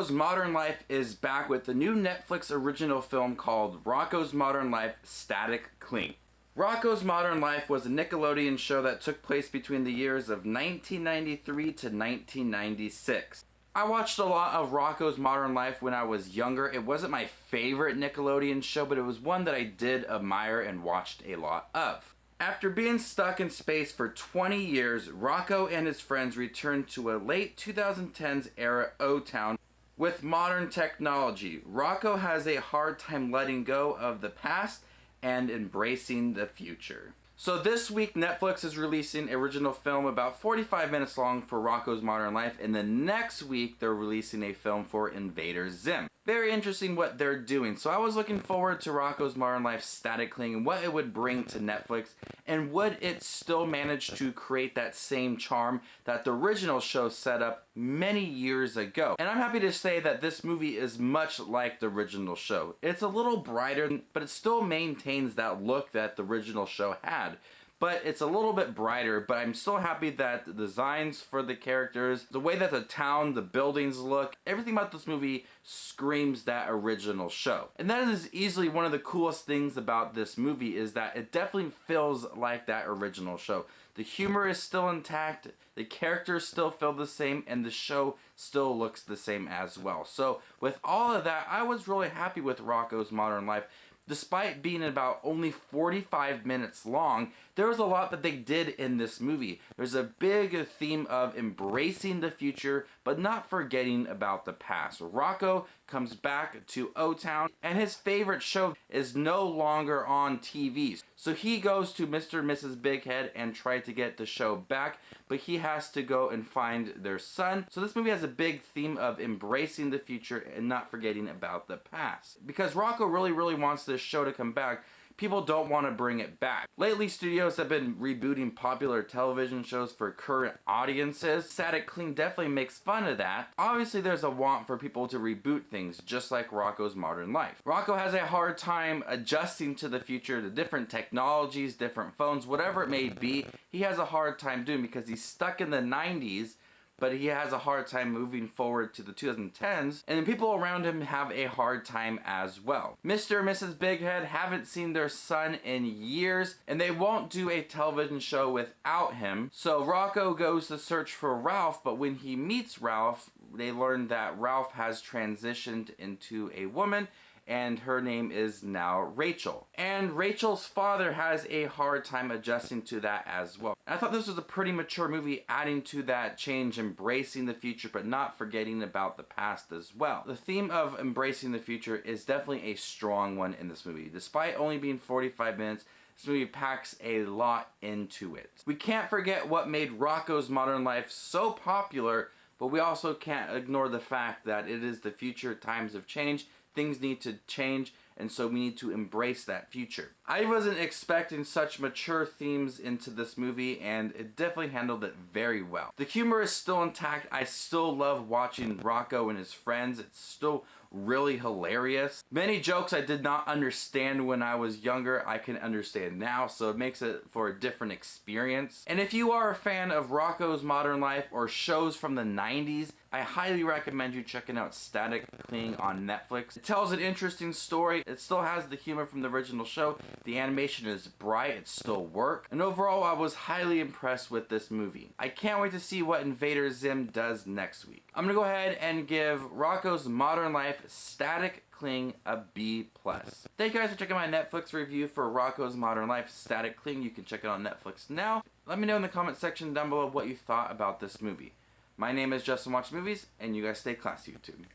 Rocko's Modern Life is back with the new Netflix original film called Rocko's Modern Life Static Cling. Rocko's Modern Life was a Nickelodeon show that took place between the years of 1993 to 1996. I watched a lot of Rocko's Modern Life when I was younger. It wasn't my favorite Nickelodeon show, but it was one that I did admire and watched a lot of. After being stuck in space for 20 years, Rocko and his friends returned to a late 2010s era O-Town with modern technology. Rocko has a hard time letting go of the past and embracing the future. So this week Netflix is releasing an original film about 45 minutes long for Rocko's Modern Life, and the next week they're releasing a film for Invader Zim. Very interesting what they're doing. So I was looking forward to Rocko's Modern Life Static Cling and what it would bring to Netflix, and would it still manage to create that same charm that the original show set up many years ago. And I'm happy to say that this movie is much like the original show. It's a little brighter, but it still maintains that look that the original show had. But it's a little bit brighter, but I'm still happy that the designs for the characters, the way that the town, the buildings look, everything about this movie screams that original show. And that is easily one of the coolest things about this movie, is that it definitely feels like that original show. The humor is still intact, the characters still feel the same, and the show still looks the same as well. So with all of that, I was really happy with Rocko's Modern Life. Despite being about only 45 minutes long, there was a lot that they did in this movie. There's a big theme of embracing the future, but not forgetting about the past. Rocko comes back to O-Town, and his favorite show is no longer on TV. So he goes to Mr. and Mrs. Big Head and try to get the show back, but he has to go and find their son. So this movie has a big theme of embracing the future and not forgetting about the past. Because Rocko really wants this show to come back, people don't want to bring it back. Lately, studios have been rebooting popular television shows for current audiences. Static Cling definitely makes fun of that. Obviously, there's a want for people to reboot things, just like Rocko's Modern Life. Rocko has a hard time adjusting to the future, to different technologies, different phones, whatever it may be. He has a hard time doing because he's stuck in the 90s, but he has a hard time moving forward to the 2010s, and the people around him have a hard time as well. Mr. and Mrs. Big Head haven't seen their son in years, and they won't do a television show without him. So Rocko goes to search for Ralph, but when he meets Ralph, they learn that Ralph has transitioned into a woman, and her name is now Rachel. And Rachel's father has a hard time adjusting to that as well. I thought this was a pretty mature movie, adding to that change, embracing the future, but not forgetting about the past as well. The theme of embracing the future is definitely a strong one in this movie. Despite only being 45 minutes, this movie packs a lot into it. We can't forget what made Rocko's Modern Life so popular, but we also can't ignore the fact that it is the future. Times have changed. Things need to change, and so we need to embrace that future. I wasn't expecting such mature themes into this movie, and it definitely handled it very well. The humor is still intact. I still love watching Rocko and his friends. It's still really hilarious. Many jokes I did not understand when I was younger, I can understand now, so it makes it for a different experience. And if you are a fan of Rocko's Modern Life or shows from the 90s, I highly recommend you checking out Static Cling on Netflix. It tells an interesting story. It still has the humor from the original show. The animation is bright. It still works. And overall, I was highly impressed with this movie. I can't wait to see what Invader Zim does next week. I'm gonna go ahead and give Rocko's Modern Life Static Cling a B+. Thank you guys for checking my Netflix review for Rocko's Modern Life Static Cling. You can check it on Netflix now. Let me know in the comment section down below what you thought about this movie. My name is JustinWatchesMovies, and you guys stay classy, YouTube.